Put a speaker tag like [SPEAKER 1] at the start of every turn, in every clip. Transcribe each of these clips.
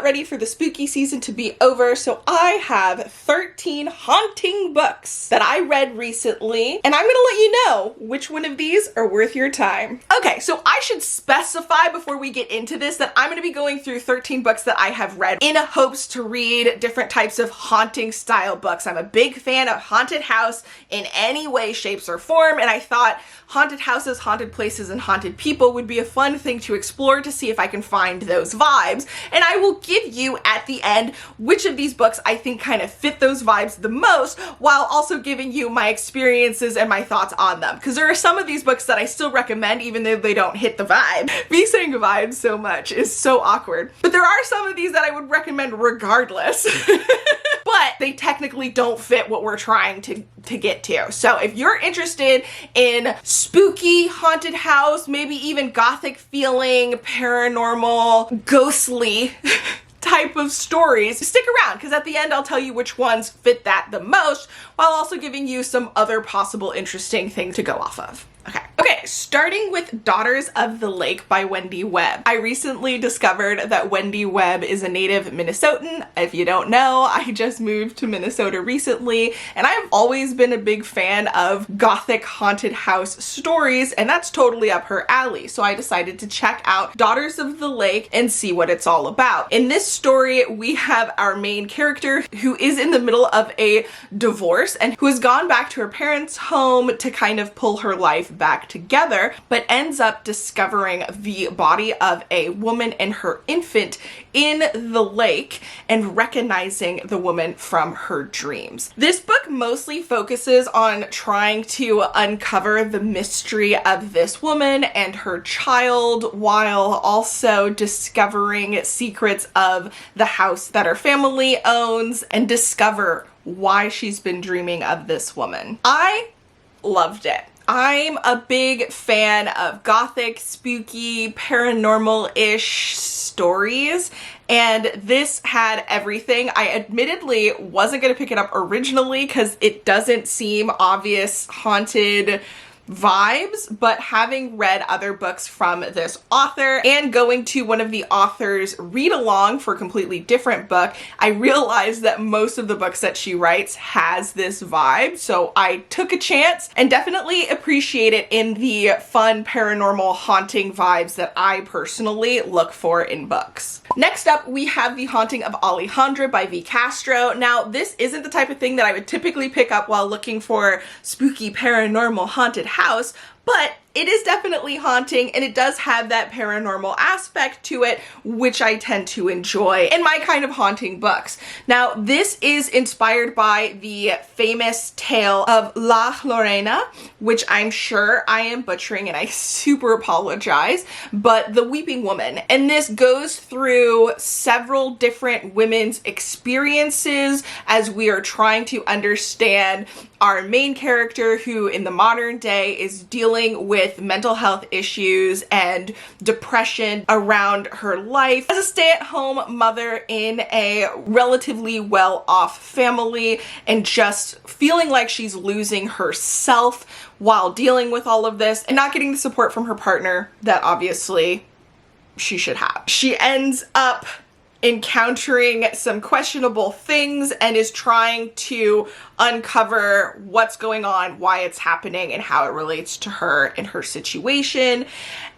[SPEAKER 1] ready for the spooky season to be over, so I have 13 haunting books that I read recently, and I'm gonna let you know which one of these are worth your time. Okay, so I should specify before we get into this that I'm gonna be going through 13 books that I have read in hopes to read different types of haunting style books. I'm a big fan of haunted house in any way, shapes, or form, and I thought haunted houses, haunted places, and haunted people would be a fun thing to explore to see if I can find those vibes. And I will give you at the end which of these books I think kind of fit those vibes the most, while also giving you my experiences and my thoughts on them. Because there are some of these books that I still recommend even though they don't hit the vibe. Me saying vibe so much is so awkward. But there are some of these that I would recommend regardless. But they technically don't fit what we're trying to get to. So if you're interested in spooky, haunted house, maybe even gothic feeling, paranormal, ghostly type of stories, stick around because at the end I'll tell you which ones fit that the most, while also giving you some other possible interesting things to go off of. Okay, starting with Daughters of the Lake by Wendy Webb. I recently discovered that Wendy Webb is a native Minnesotan. If you don't know, I just moved to Minnesota recently, and I've always been a big fan of gothic haunted house stories, and that's totally up her alley. So I decided to check out Daughters of the Lake and see what it's all about. In this story, we have our main character who is in the middle of a divorce and who has gone back to her parents' home to kind of pull her life back together, but ends up discovering the body of a woman and her infant in the lake and recognizing the woman from her dreams. This book mostly focuses on trying to uncover the mystery of this woman and her child, while also discovering secrets of the house that her family owns and discover why she's been dreaming of this woman. I loved it. I'm a big fan of gothic, spooky, paranormal-ish stories, and this had everything. I admittedly wasn't going to pick it up originally because it doesn't seem obvious haunted vibes, but having read other books from this author and going to one of the author's read along for a completely different book, I realized that most of the books that she writes has this vibe. So I took a chance and definitely appreciate it in the fun paranormal haunting vibes that I personally look for in books. Next up, we have The Haunting of Aliandra by V. Castro. Now, this isn't the type of thing that I would typically pick up while looking for spooky, paranormal, haunted house, but it is definitely haunting, and it does have that paranormal aspect to it, which I tend to enjoy in my kind of haunting books. Now, this is inspired by the famous tale of La Llorona, which I'm sure I am butchering and I super apologize, but the Weeping Woman. And this goes through several different women's experiences as we are trying to understand our main character, who in the modern day is dealing with mental health issues and depression around her life as a stay-at-home mother in a relatively well-off family, and just feeling like she's losing herself while dealing with all of this and not getting the support from her partner that obviously she should have. She ends up encountering some questionable things and is trying to uncover what's going on, why it's happening, and how it relates to her and her situation.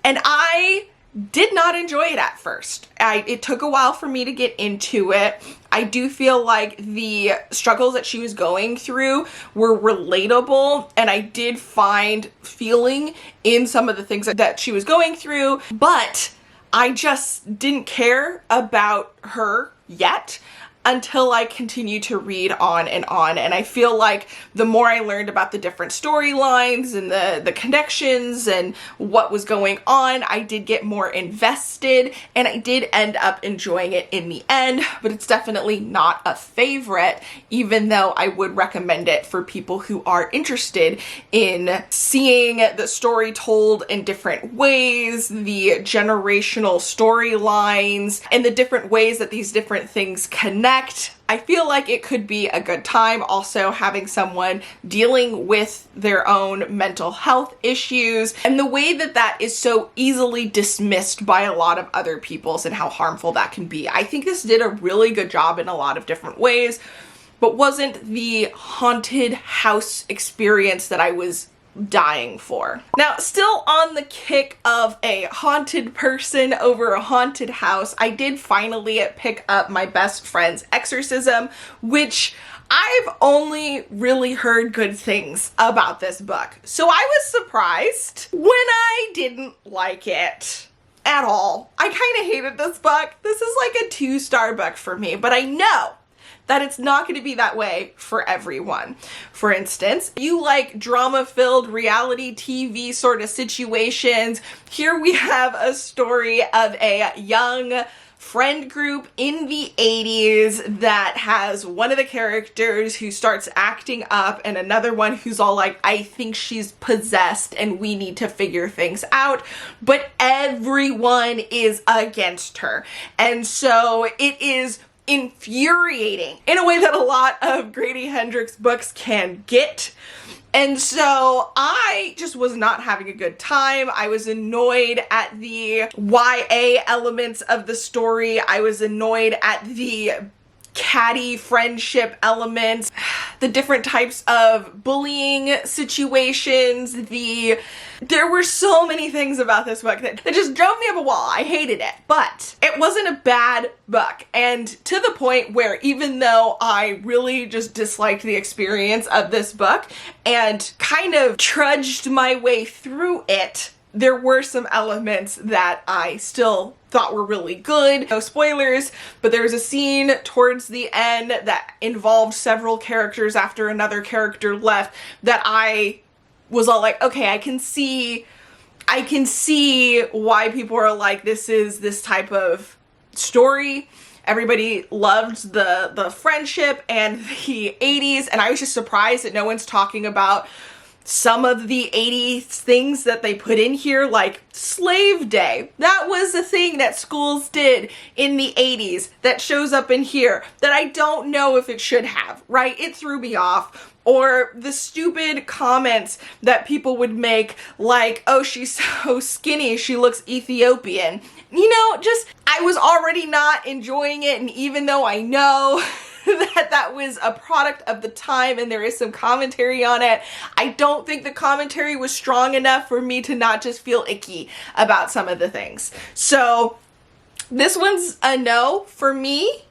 [SPEAKER 1] And I did not enjoy it at first. It took a while for me to get into it. I do feel like the struggles that she was going through were relatable, and I did find feeling in some of the things that she was going through, but I just didn't care about her yet until I continued to read on, and I feel like the more I learned about the different storylines and the connections and what was going on, I did get more invested, and I did end up enjoying it in the end. But it's definitely not a favorite, even though I would recommend it for people who are interested in seeing the story told in different ways, the generational storylines, and the different ways that these different things connect connect. I feel like it could be a good time also having someone dealing with their own mental health issues, and the way that that is so easily dismissed by a lot of other people's and how harmful that can be. I think this did a really good job in a lot of different ways, but wasn't the haunted house experience that I was dying for. Now, still on the kick of a haunted person over a haunted house, I did finally pick up my best friend's Exorcism, which I've only really heard good things about this book. So I was surprised when I didn't like it at all. I kind of hated this book. This is like a 2-star book for me, but I know that it's not going to be that way for everyone. For instance, you like drama-filled reality TV sort of situations. Here we have a story of a young friend group in the 80s that has one of the characters who starts acting up and another one who's all like, I think she's possessed and we need to figure things out, but everyone is against her. And so it is infuriating in a way that a lot of Grady Hendrix books can get. And so I just was not having a good time. I was annoyed at the YA elements of the story. I was annoyed at the catty friendship elements, the different types of bullying situations. There were so many things about this book that just drove me up a wall. I hated it, but it wasn't a bad book. And to the point where even though I really just disliked the experience of this book and kind of trudged my way through it, there were some elements that I still thought were really good. No spoilers, but there was a scene towards the end that involved several characters after another character left that I was all like, okay, I can see why people are like, this is this type of story. Everybody loved the friendship and the 80s, and I was just surprised that no one's talking about some of the 80s things that they put in here, like Slave Day. That was a thing that schools did in the 80s that shows up in here that I don't know if it should have, right? It threw me off. Or the stupid comments that people would make like, oh, she's so skinny, she looks Ethiopian. You know, just, I was already not enjoying it, and even though I know that was a product of the time and there is some commentary on it, I don't think the commentary was strong enough for me to not just feel icky about some of the things. So this one's a no for me,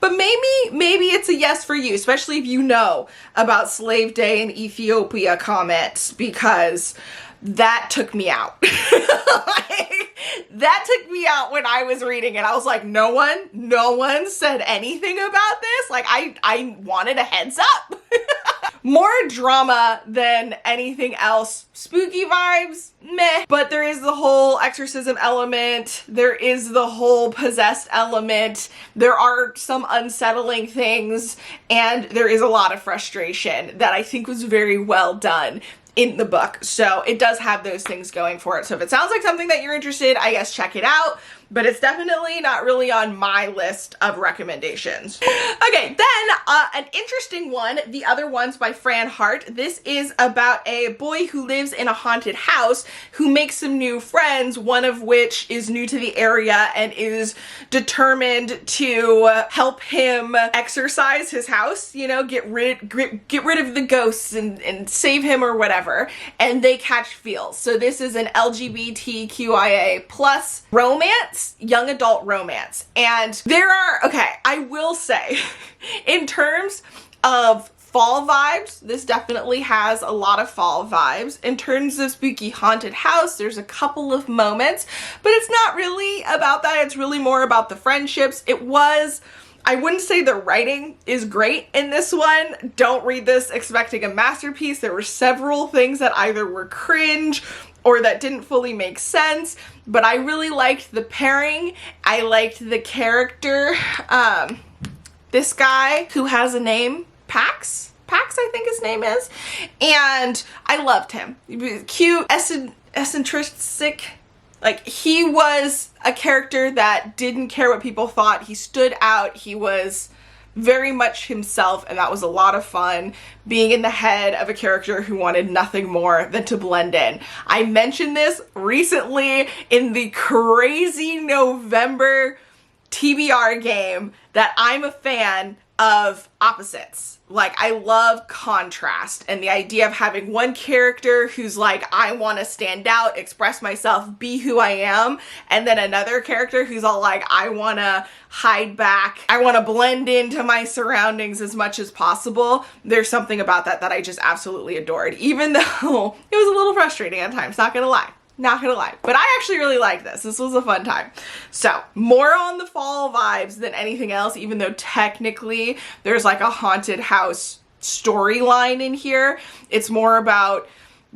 [SPEAKER 1] but maybe it's a yes for you, especially if you know about Slave Day in Ethiopia comments, because that took me out. That took me out when I was reading it. I was like, no one said anything about this. Like, I wanted a heads up. More drama than anything else. Spooky vibes, meh. But there is the whole exorcism element. There is the whole possessed element. There are some unsettling things, and there is a lot of frustration that I think was very well done in the book. So it does have those things going for it. So if it sounds like something that you're interested, I guess check it out. But it's definitely not really on my list of recommendations. Okay, then an interesting one, The Other Ones by Fran Hart. This is about a boy who lives in a haunted house who makes some new friends, one of which is new to the area and is determined to help him exorcise his house, you know, get rid of the ghosts and save him or whatever. And they catch feels. So this is an LGBTQIA plus romance, young adult romance. And there are, okay, I will say, in terms of fall vibes, this definitely has a lot of fall vibes. In terms of spooky haunted house, there's a couple of moments, but it's not really about that. It's really more about the friendships. I wouldn't say the writing is great in this one. Don't read this expecting a masterpiece. There were several things that either were cringe or that didn't fully make sense, but I really liked the pairing. I liked the character. This guy who has a name, Pax, I think his name is, and I loved him. He was cute, eccentric. Like, he was a character that didn't care what people thought. He stood out. He was very much himself, and that was a lot of fun, being in the head of a character who wanted nothing more than to blend in. I mentioned this recently in the crazy November TBR game that I'm a fan of opposites. Like, I love contrast and the idea of having one character who's like, I want to stand out, express myself, be who I am, and then another character who's all like, I want to hide back, I want to blend into my surroundings as much as possible. There's something about that that I just absolutely adored, even though it was a little frustrating at times, not gonna lie. Not gonna lie, but I actually really liked this. This was a fun time. So, more on the fall vibes than anything else, even though technically there's like a haunted house storyline in here. It's more about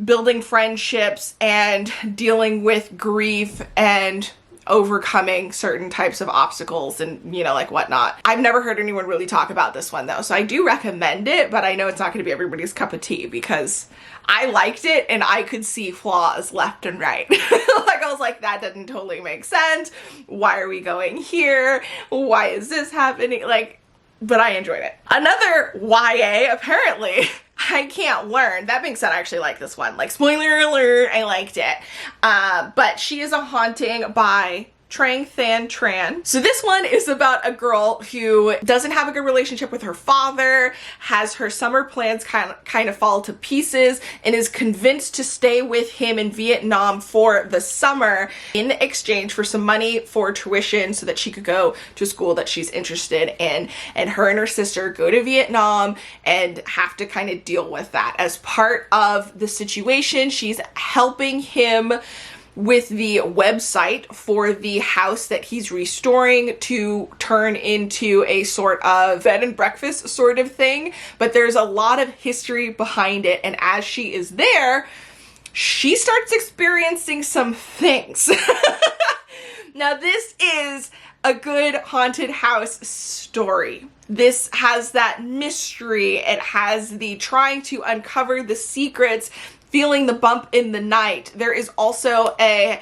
[SPEAKER 1] building friendships and dealing with grief and overcoming certain types of obstacles and, you know, like whatnot. I've never heard anyone really talk about this one though, so I do recommend it, but I know it's not going to be everybody's cup of tea because I liked it and I could see flaws left and right. Like, I was like, that doesn't totally make sense. Why are we going here? Why is this happening? Like, but I enjoyed it. Another YA, apparently, I can't learn. That being said, I actually like this one. Like, spoiler alert, I liked it. But She is a Haunting by Trang Than Tran. So this one is about a girl who doesn't have a good relationship with her father, has her summer plans kind of fall to pieces, and is convinced to stay with him in Vietnam for the summer in exchange for some money for tuition so that she could go to a school that she's interested in. And her and her sister go to Vietnam and have to kind of deal with that. As part of the situation, she's helping him with the website for the house that he's restoring to turn into a sort of bed and breakfast sort of thing. But there's a lot of history behind it, and as she is there, she starts experiencing some things. Now, this is a good haunted house story. This has that mystery. It has the trying to uncover the secrets, feeling the bump in the night. There is also a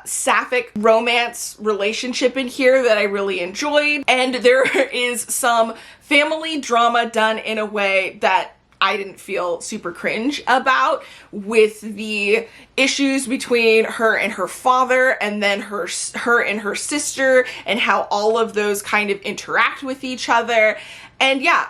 [SPEAKER 1] sapphic romance relationship in here that I really enjoyed. And there is some family drama done in a way that I didn't feel super cringe about, with the issues between her and her father, and then her and her sister, and how all of those kind of interact with each other. And yeah,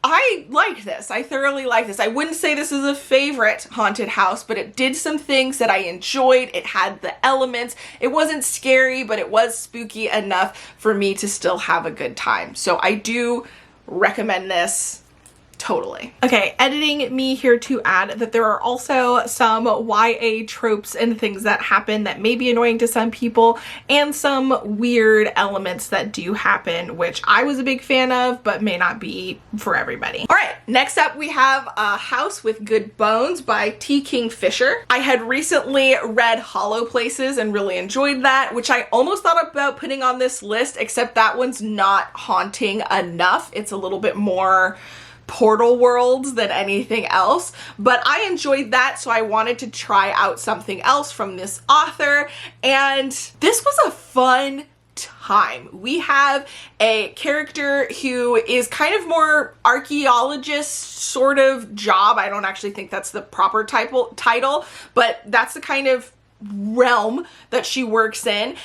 [SPEAKER 1] I liked this. I thoroughly liked this. I wouldn't say this is a favorite haunted house, but it did some things that I enjoyed. It had the elements. It wasn't scary, but it was spooky enough for me to still have a good time. So I do recommend this. Totally. Okay, editing me here to add that there are also some YA tropes and things that happen that may be annoying to some people, and some weird elements that do happen, which I was a big fan of, but may not be for everybody. All right, next up we have A House with Good Bones by T. Kingfisher. I had recently read Hollow Places and really enjoyed that, which I almost thought about putting on this list, except that one's not haunting enough. It's a little bit more portal worlds than anything else, but I enjoyed that, so I wanted to try out something else from this author, and this was a fun time. We have a character who is kind of more archaeologist sort of job. I don't actually think that's the proper title, but that's the kind of realm that she works in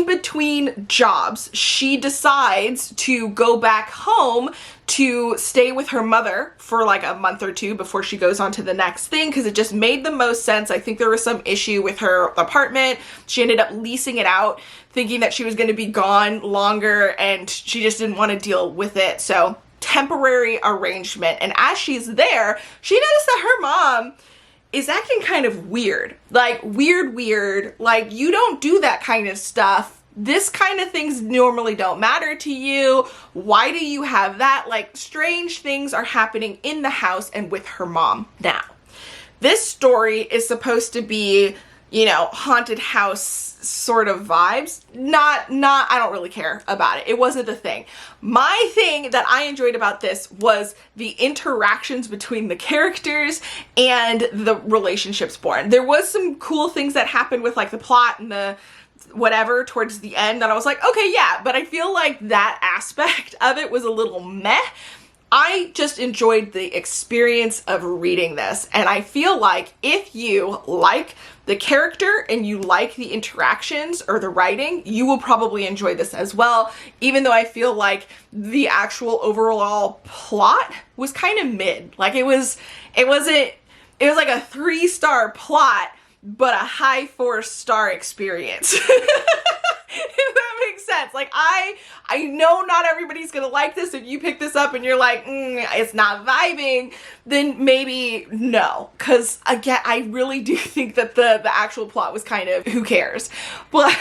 [SPEAKER 1] between jobs, she decides to go back home to stay with her mother for like a month or two before she goes on to the next thing, because it just made the most sense. I think there was some issue with her apartment. She ended up leasing it out, thinking that she was going to be gone longer, and she just didn't want to deal with it. So, temporary arrangement. And as she's there, she noticed that her mom is acting kind of weird. Like, weird. Like, you don't do that kind of stuff. This kind of things normally don't matter to you. Why do you have that? Like, strange things are happening in the house and with her mom. Now, this story is supposed to be, you know, haunted house sort of vibes. I don't really care about it. It wasn't the thing. My thing that I enjoyed about this was the interactions between the characters and the relationships born. There was some cool things that happened with like the plot and the whatever towards the end that I was like, okay, yeah, but I feel like that aspect of it was a little meh. I just enjoyed the experience of reading this, and I feel like if you like the character and you like the interactions or the writing, you will probably enjoy this as well, even though I feel like the actual overall plot was kind of mid. Like it was like a 3-star plot, but a high 4-star experience. If that makes sense. Like I know not everybody's gonna like this. If you pick this up and you're like, it's not vibing, then maybe no. Cause again, I really do think that the actual plot was kind of, who cares? But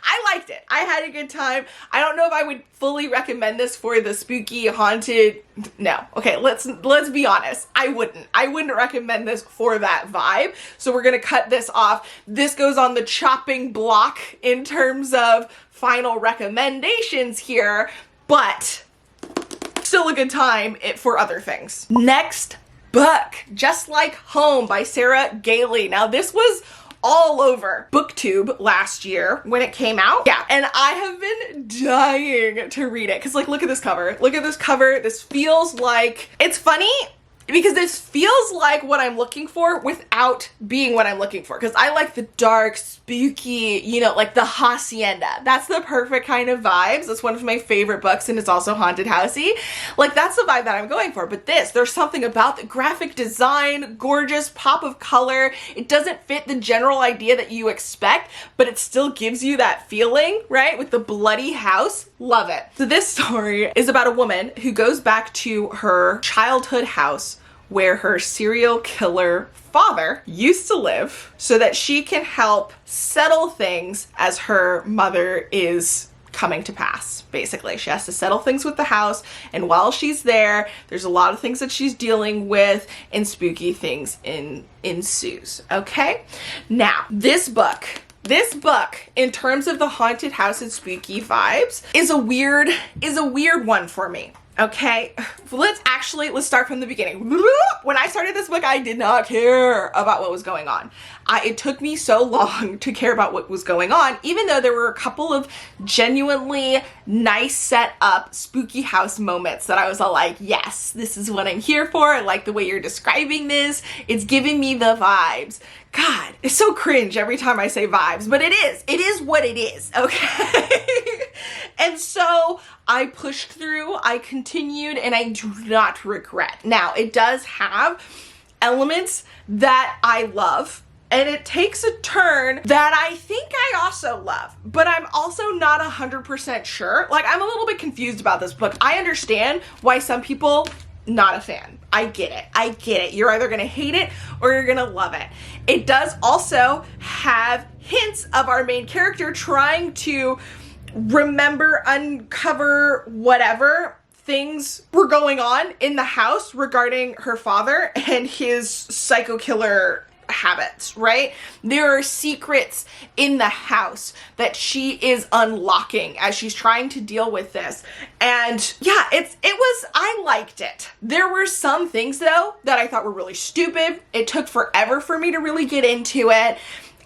[SPEAKER 1] I liked it. I had a good time. I don't know if I would fully recommend this for the spooky, haunted. No. Okay, let's be honest. I wouldn't recommend this for that vibe. So we're gonna cut this off. This goes on the chopping block in terms of final recommendations here, but still a good time for other things. Next book, Just Like Home by Sarah Gailey. Now this was all over BookTube last year when it came out. Yeah, and I have been dying to read it because, like, look at this cover. Look at this cover. This feels like, it's funny because this feels like what I'm looking for without being what I'm looking for. Because I like the dark, spooky, you know, like the hacienda. That's the perfect kind of vibes. That's one of my favorite books, and it's also haunted housey. Like, that's the vibe that I'm going for. But there's something about the graphic design, gorgeous pop of color. It doesn't fit the general idea that you expect, but it still gives you that feeling, right? With the bloody house. Love it. So this story is about a woman who goes back to her childhood house where her serial killer father used to live so that she can help settle things as her mother is coming to pass. Basically, she has to settle things with the house, and while she's there, there's a lot of things that she's dealing with, and spooky things ensues. Okay? Now, this book, in terms of the haunted house and spooky vibes, is a weird one for me. Okay, let's start from the beginning. When I started this book, I did not care about what was going on. It took me so long to care about what was going on, even though there were a couple of genuinely nice set up spooky house moments that I was all like, yes, this is what I'm here for. I like the way you're describing this. It's giving me the vibes. God, it's so cringe every time I say vibes, but it is what it is, okay? And so I pushed through, I continued, and I do not regret. Now, it does have elements that I love, and it takes a turn that I think I also love, but I'm also not 100% sure. Like, I'm a little bit confused about this book. I understand why some people, not a fan. I get it. You're either gonna hate it or you're gonna love it. It does also have hints of our main character trying to remember, uncover whatever things were going on in the house regarding her father and his psycho killer habits, right? There are secrets in the house that she is unlocking as she's trying to deal with this. And yeah, I liked it. There were some things though that I thought were really stupid. It took forever for me to really get into it.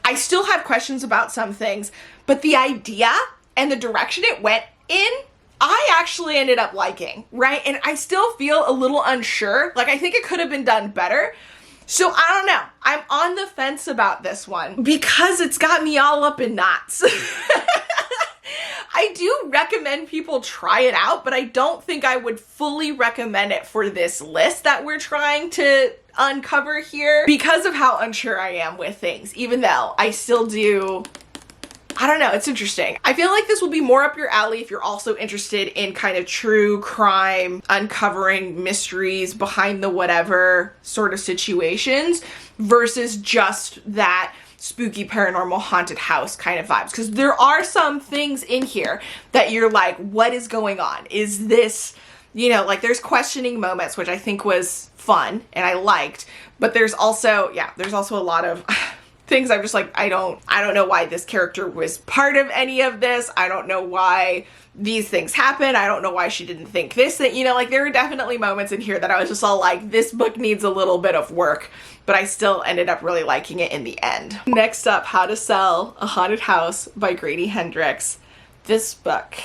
[SPEAKER 1] I still have questions about some things, but the idea and the direction it went in, I actually ended up liking, right? And I still feel a little unsure. Like, I think it could have been done better. So I don't know. I'm on the fence about this one because it's got me all up in knots. I do recommend people try it out, but I don't think I would fully recommend it for this list that we're trying to uncover here because of how unsure I am with things, even though I still do. I don't know, it's interesting. I feel like this will be more up your alley if you're also interested in kind of true crime, uncovering mysteries behind the whatever sort of situations versus just that spooky, paranormal, haunted house kind of vibes. Because there are some things in here that you're like, what is going on? Is this, you know, like there's questioning moments, which I think was fun and I liked, but there's also a lot of things I'm just like, I don't know why this character was part of any of this. I don't know why these things happen. I don't know why she didn't think this, that, you know, like there were definitely moments in here that I was just all like, this book needs a little bit of work, but I still ended up really liking it in the end. Next up, How to Sell a Haunted House by Grady Hendrix. This book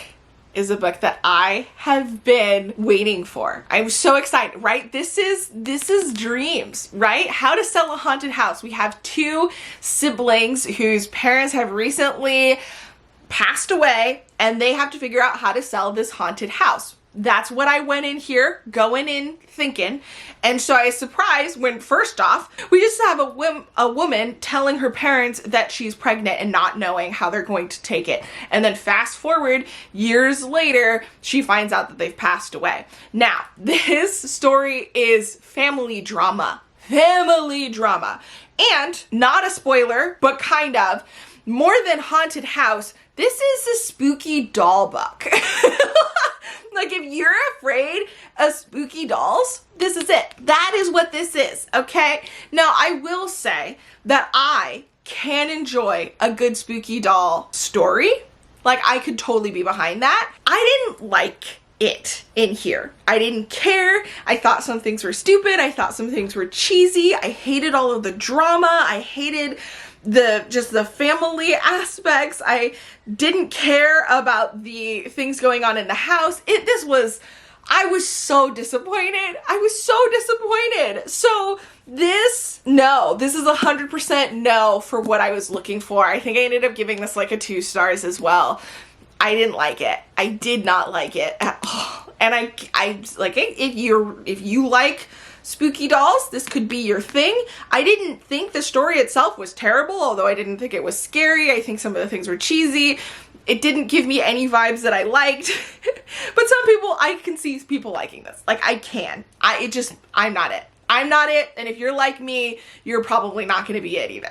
[SPEAKER 1] is a book that I have been waiting for. I'm so excited, right? This is dreams, right? How to Sell a Haunted House. We have two siblings whose parents have recently passed away, and they have to figure out how to sell this haunted house. That's what I went in here, going in thinking. And so I was surprised when, first off, we just have a woman telling her parents that she's pregnant and not knowing how they're going to take it. And then fast forward years later, she finds out that they've passed away. Now, this story is family drama. Family drama. And not a spoiler, but kind of, more than haunted house, this is a spooky doll book. Like, if you're afraid of spooky dolls, this is it. That is what this is, okay? Now, I will say that I can enjoy a good spooky doll story. Like, I could totally be behind that. I didn't like it in here. I didn't care. I thought some things were stupid. I thought some things were cheesy. I hated all of the drama. I hated the family aspects. I didn't care about the things going on in the house. I was so disappointed. I was so disappointed. So this is 100% no for what I was looking for. I think I ended up giving this like a 2 stars as well. I didn't like it. I did not like it at all. And I like, if you like spooky dolls, this could be your thing. I didn't think the story itself was terrible, although I didn't think it was scary. I think some of the things were cheesy. It didn't give me any vibes that I liked. But some people, I can see people liking this. Like, I can. I'm not it. I'm not it. And if you're like me, you're probably not going to be it either.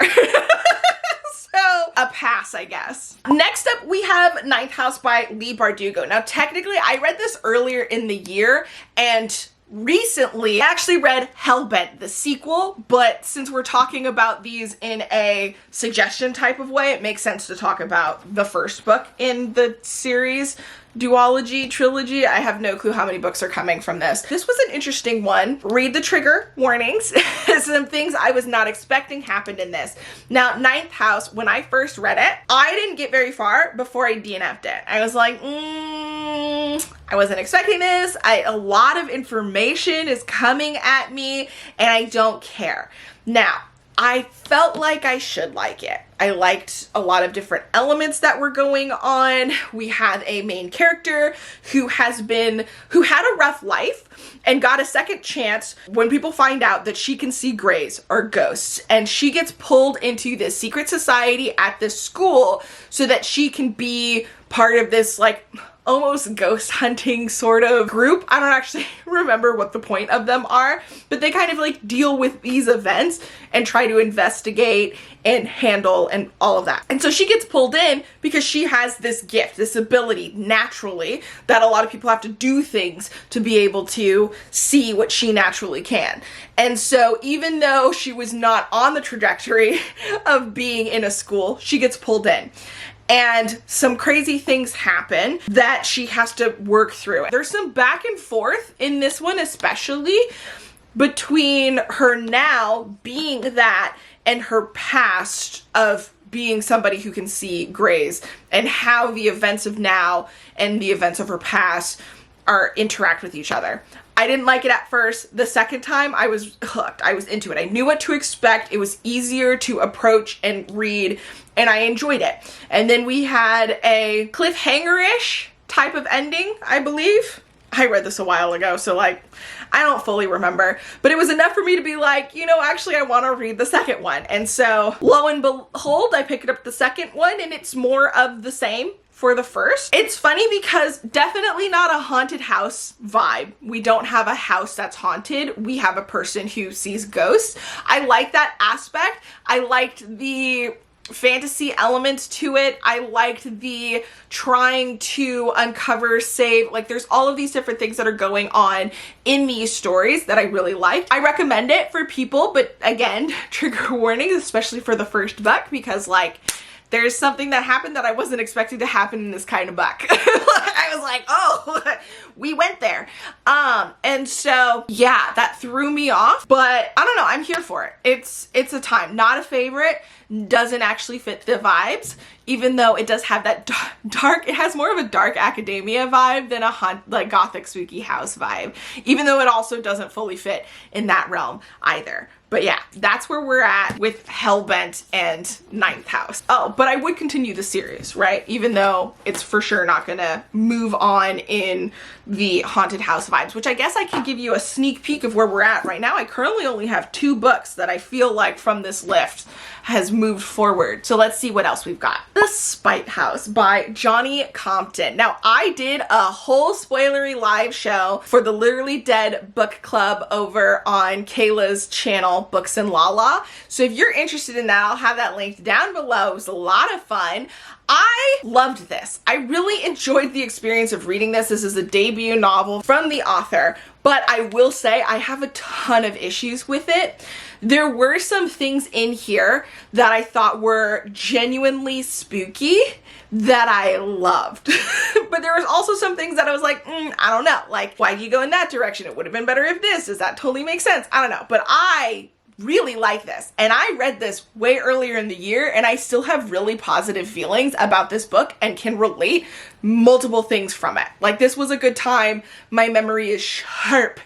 [SPEAKER 1] So, a pass, I guess. Next up, we have Ninth House by Leigh Bardugo. Now, technically, I read this earlier in the year, and recently I actually read Hellbent, the sequel, but since we're talking about these in a suggestion type of way, it makes sense to talk about the first book in the series. Trilogy. I have no clue how many books are coming from this. This was an interesting one. Read the trigger warnings. Some things I was not expecting happened in this. Now, Ninth House, when I first read it, I didn't get very far before I DNF'd it. I was like, I wasn't expecting this. A lot of information is coming at me and I don't care. Now, I felt like I should like it. I liked a lot of different elements that were going on. We had a main character who had a rough life and got a second chance when people find out that she can see greys or ghosts, and she gets pulled into this secret society at this school so that she can be part of this like almost ghost hunting sort of group. I don't actually remember what the point of them are, but they kind of like deal with these events and try to investigate and handle and all of that. And so she gets pulled in because she has this gift, this ability naturally, that a lot of people have to do things to be able to see what she naturally can. And so even though she was not on the trajectory of being in a school, she gets pulled in. And some crazy things happen that she has to work through. There's some back and forth in this one, especially between her now being that and her past of being somebody who can see grays, and how the events of now and the events of her past interact with each other. I didn't like it at first. The second time I was hooked. I was into it. I knew what to expect. It was easier to approach and read, and I enjoyed it. And then we had a cliffhanger-ish type of ending, I believe. I read this a while ago, so like, I don't fully remember, but it was enough for me to be like, you know, actually I want to read the second one. And so lo and behold, I picked up the second one, and it's more of the same for the first. It's funny because definitely not a haunted house vibe. We don't have a house that's haunted. We have a person who sees ghosts. I like that aspect. I liked the fantasy elements to it. I liked the trying to uncover, save, like there's all of these different things that are going on in these stories that I really liked. I recommend it for people, but again, trigger warnings, especially for the first book, because like there's something that happened that I wasn't expecting to happen in this kind of book. I was like, oh, we went there. And so yeah, that threw me off, but I don't know, I'm here for it. It's a time. Not a favorite, doesn't actually fit the vibes, even though it does have that dark, it has more of a dark academia vibe than a like gothic spooky house vibe, even though it also doesn't fully fit in that realm either. But yeah, that's where we're at with Hellbent and Ninth House. Oh, but I would continue the series, right? Even though it's for sure not gonna move on in the haunted house vibes, which I guess I could give you a sneak peek of where we're at right now. I currently only have 2 books that I feel like from this lift has moved forward. So let's see what else we've got. The Spite House by Johnny Compton. Now, I did a whole spoilery live show for the Literally Dead book club over on Kayla's channel, Books and Lala. So if you're interested in that, I'll have that linked down below. It was a lot of fun. I loved this. I really enjoyed the experience of reading this. This is a debut novel from the author, but I will say I have a ton of issues with it. There were some things in here that I thought were genuinely spooky that I loved. But there was also some things that I was like, I don't know. Like, why do you go in that direction? It would have been better if this. Does that totally make sense? I don't know. But I really like this. And I read this way earlier in the year and I still have really positive feelings about this book and can relate multiple things from it. Like, this was a good time. My memory is sharp.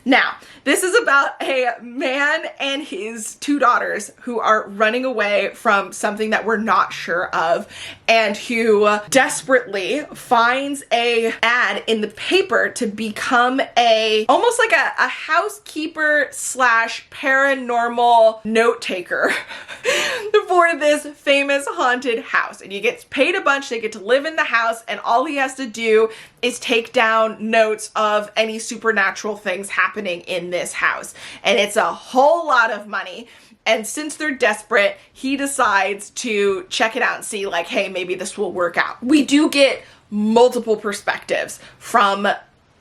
[SPEAKER 1] Now, this is about a man and his 2 daughters who are running away from something that we're not sure of, and who desperately finds a ad in the paper to become almost like a housekeeper slash paranormal note taker for this famous haunted house. And he gets paid a bunch, they get to live in the house, and all he has to do is take down notes of any supernatural things happening in this house. And it's a whole lot of money. And since they're desperate, he decides to check it out and see like, hey, maybe this will work out. We do get multiple perspectives from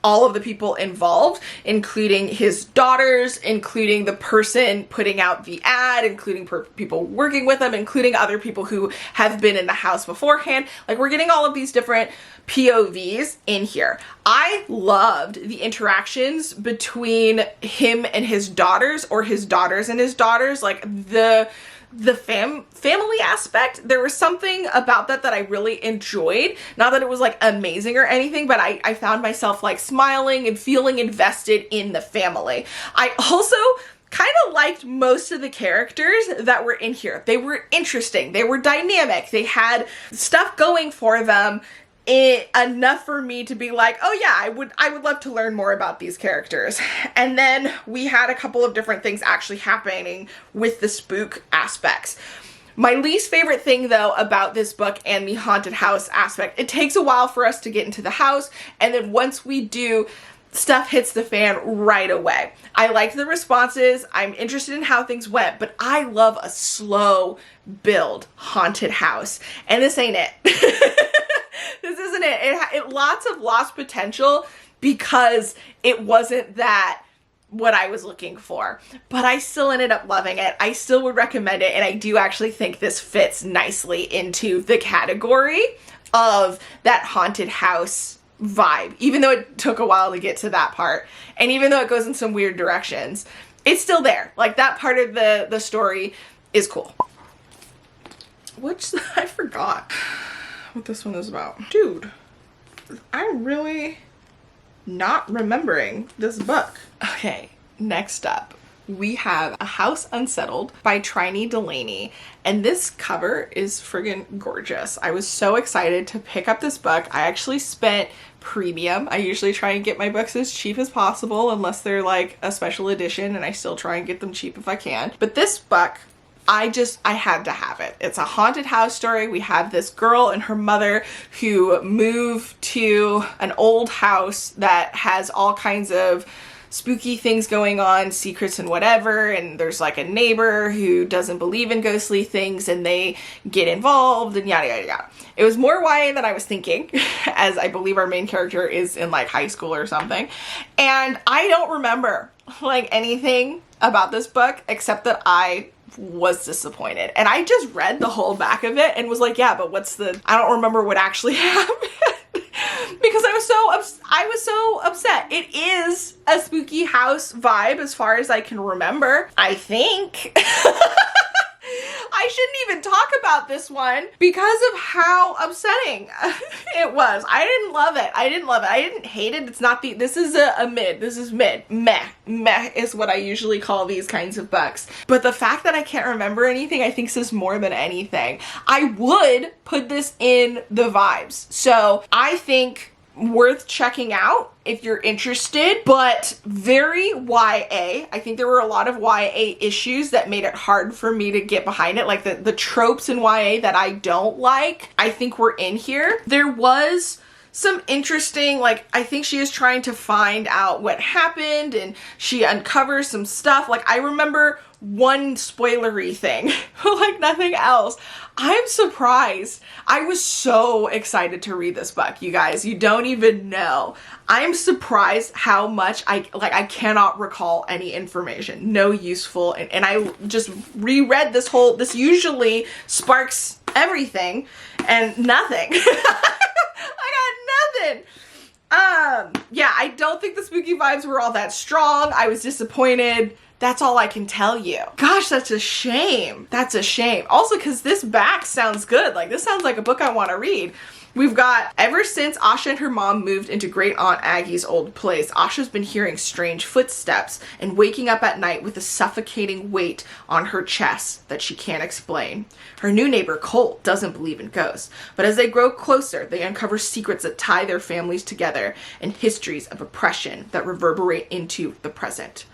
[SPEAKER 1] all of the people involved, including his daughters, including the person putting out the ad, including people working with him, including other people who have been in the house beforehand. Like, we're getting all of these different POVs in here. I loved the interactions between him and his daughters, or his daughters and his daughters, like the family aspect. There was something about that I really enjoyed. Not that it was like amazing or anything, but I found myself like smiling and feeling invested in the family. I also kind of liked most of the characters that were in here. They were interesting. They were dynamic. They had stuff going for them. Enough for me to be like, oh yeah, I would love to learn more about these characters. And then we had a couple of different things actually happening with the spook aspects. My least favorite thing though about this book and the haunted house aspect, it takes a while for us to get into the house, and then once we do, stuff hits the fan right away. I liked the responses. I'm interested in how things went, but I love a slow build haunted house, and this ain't it. This isn't it. It lots of lost potential because it wasn't that what I was looking for, but I still ended up loving it. I still would recommend it, and I do actually think this fits nicely into the category of that haunted house vibe, even though it took a while to get to that part, and even though it goes in some weird directions, it's still there. Like, that part of the story is cool. Which I forgot what this one is about. Dude, I'm really not remembering this book. Okay, next up we have A House Unsettled by Trini Delaney, and this cover is friggin' gorgeous. I was so excited to pick up this book. I actually spent premium. I usually try and get my books as cheap as possible unless they're like a special edition, and I still try and get them cheap if I can. But this book, I had to have it. It's a haunted house story. We have this girl and her mother who move to an old house that has all kinds of spooky things going on, secrets and whatever, and there's like a neighbor who doesn't believe in ghostly things and they get involved and yada yada yada. It was more YA than I was thinking, as I believe our main character is in like high school or something. And I don't remember like anything about this book except that I was disappointed. And I just read the whole back of it and was like, yeah, but I don't remember what actually happened. Because I was so upset. It is a spooky house vibe as far as I can remember, I think. I shouldn't even talk about this one because of how upsetting it was. I didn't love it. I didn't hate it. This is a mid. This is mid. Meh is what I usually call these kinds of books. But the fact that I can't remember anything, I think says more than anything. I would put this in the vibes. So I think worth checking out if you're interested, but very YA. I think there were a lot of YA issues that made it hard for me to get behind it. Like the tropes in YA that I don't like, I think were in here. There was some interesting, like, I think she is trying to find out what happened and she uncovers some stuff. Like, I remember one spoilery thing, like nothing else. I'm surprised. I was so excited to read this book, you guys. You don't even know. I'm surprised how much I cannot recall any information. No useful, and I just reread this usually sparks everything and nothing. I got nothing. Yeah, I don't think the spooky vibes were all that strong. I was disappointed. That's all I can tell you. Gosh, that's a shame. That's a shame. Also, because this back sounds good. Like, this sounds like a book I want to read. We've got, ever since Asha and her mom moved into Great Aunt Aggie's old place, Asha's been hearing strange footsteps and waking up at night with a suffocating weight on her chest that she can't explain. Her new neighbor, Colt, doesn't believe in ghosts, but as they grow closer, they uncover secrets that tie their families together and histories of oppression that reverberate into the present.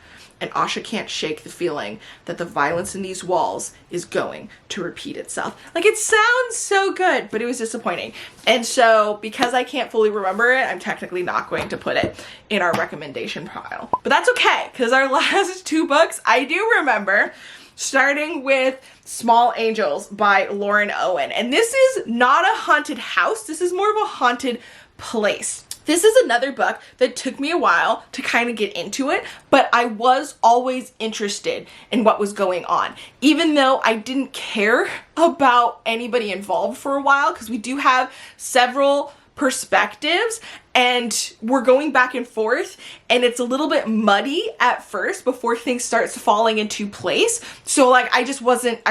[SPEAKER 1] And Asha can't shake the feeling that the violence in these walls is going to repeat itself. Like, it sounds so good, but it was disappointing. And so, because I can't fully remember it, I'm technically not going to put it in our recommendation pile. But that's okay, because our last two books I do remember, starting with Small Angels by Lauren Owen. And this is not a haunted house, this is more of a haunted place. This is another book that took me a while to kind of get into it, but I was always interested in what was going on. Even though I didn't care about anybody involved for a while, because we do have several perspectives and we're going back and forth and it's a little bit muddy at first before things starts falling into place. So like I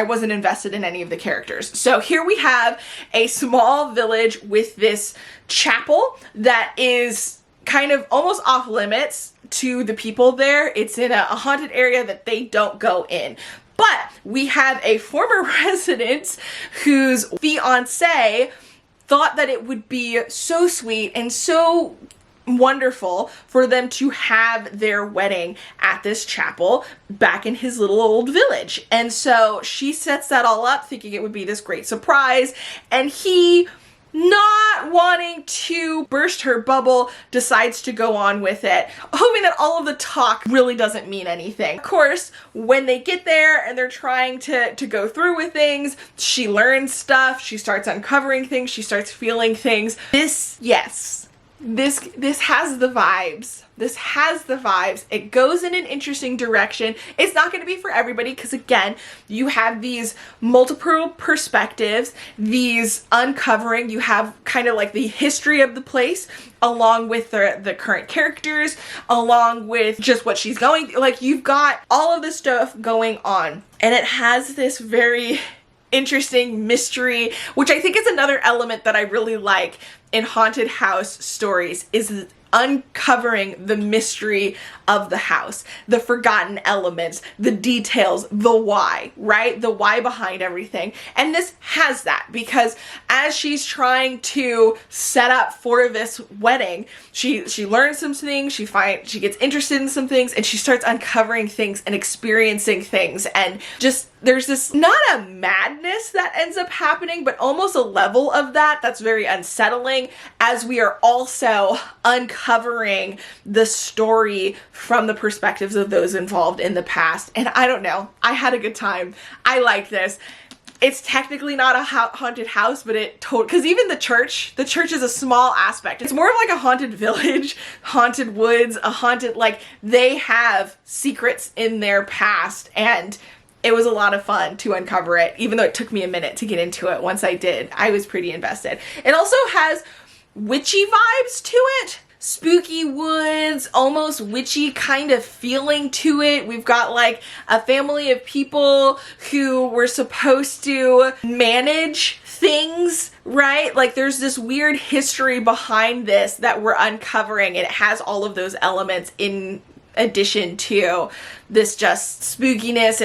[SPEAKER 1] wasn't invested in any of the characters. So here we have a small village with this chapel that is kind of almost off limits to the people there. It's in a haunted area that they don't go in. But we have a former resident whose fiance thought that it would be so sweet and so wonderful for them to have their wedding at this chapel back in his little old village. And so she sets that all up thinking it would be this great surprise, and he, not wanting to burst her bubble, decides to go on with it, hoping that all of the talk really doesn't mean anything. Of course, when they get there and they're trying to go through with things, she learns stuff, she starts uncovering things, she starts feeling things. This has the vibes. This has the vibes. It goes in an interesting direction. It's not going to be for everybody because, again, you have these multiple perspectives, these uncovering. You have kind of like the history of the place along with the current characters, along with just what she's going. Like, you've got all of this stuff going on, and it has this very interesting mystery, which I think is another element that I really like in haunted house stories, is uncovering the mystery of the house, the forgotten elements, the details, the why, right? The why behind everything. And this has that, because as she's trying to set up for this wedding, she learns some things, she gets interested in some things, and she starts uncovering things and experiencing things, and just there's this, not a madness that ends up happening, but almost a level of that that's very unsettling, as we are also uncovering the story from the perspectives of those involved in the past. And I don't know, I had a good time. I liked this. It's technically not a haunted house, but because even the church is a small aspect. It's more of like a haunted village, haunted woods, a haunted, like, they have secrets in their past, and it was a lot of fun to uncover it, even though it took me a minute to get into it. Once I did, I was pretty invested. It also has witchy vibes to it. Spooky woods, almost witchy kind of feeling to it. We've got like a family of people who were supposed to manage things, right? Like there's this weird history behind this that we're uncovering, and it has all of those elements in addition to this just spookiness.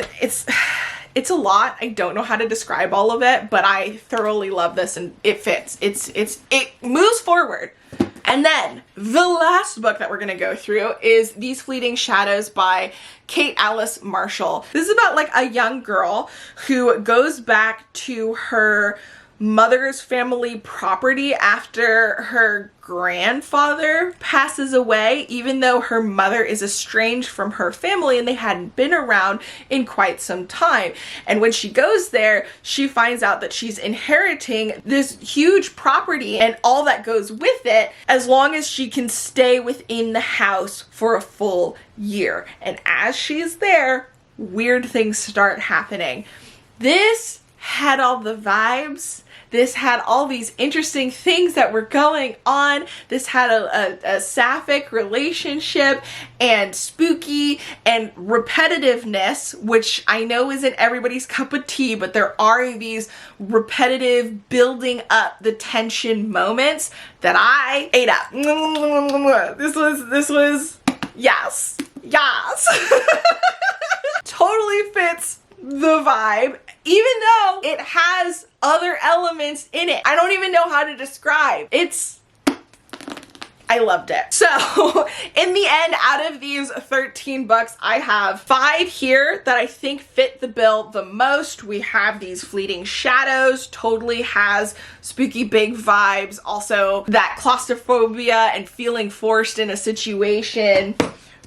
[SPEAKER 1] It's a lot. I don't know how to describe all of it, but I thoroughly love this, and it fits. It moves forward. And then the last book that we're gonna go through is These Fleeting Shadows by Kate Alice Marshall. This is about like a young girl who goes back to her mother's family property after her grandfather passes away, even though her mother is estranged from her family and they hadn't been around in quite some time. And when she goes there, she finds out that she's inheriting this huge property and all that goes with it, as long as she can stay within the house for a full year. And as she's there, weird things start happening. This had all the vibes. This had all these interesting things that were going on. This had a sapphic relationship and spooky and repetitiveness, which I know isn't everybody's cup of tea, but there are these repetitive building up the tension moments that I ate up. This was, yes. Totally fits the vibe, even though it has other elements in it. I don't even know how to describe. I loved it. So in the end, out of these 13 books, I have 5 here that I think fit the bill the most. We have These Fleeting Shadows, totally has spooky big vibes. Also that claustrophobia and feeling forced in a situation.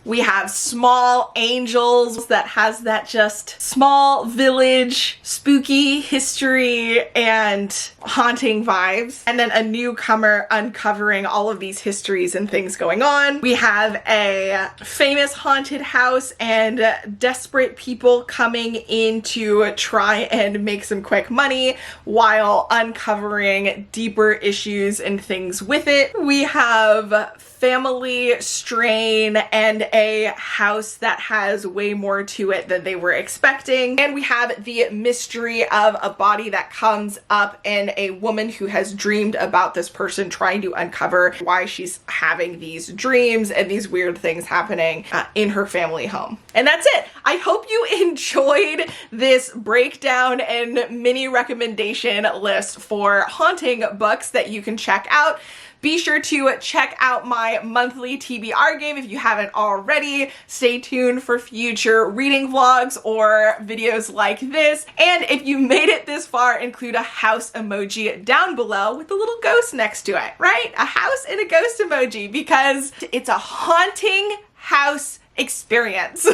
[SPEAKER 1] We have Small Angels that has that just small village, spooky history and haunting vibes. And then a newcomer uncovering all of these histories and things going on. We have a famous haunted house and desperate people coming in to try and make some quick money while uncovering deeper issues and things with it. We have family strain and a house that has way more to it than they were expecting. And we have the mystery of a body that comes up and a woman who has dreamed about this person, trying to uncover why she's having these dreams and these weird things happening in her family home. And that's it. I hope you enjoyed this breakdown and mini recommendation list for haunting books that you can check out. Be sure to check out my monthly TBR game if you haven't already. Stay tuned for future reading vlogs or videos like this. And if you made it this far, include a house emoji down below with a little ghost next to it, right? A house and a ghost emoji, because it's a haunting house experience.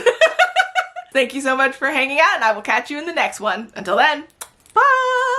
[SPEAKER 1] Thank you so much for hanging out, and I will catch you in the next one. Until then, bye!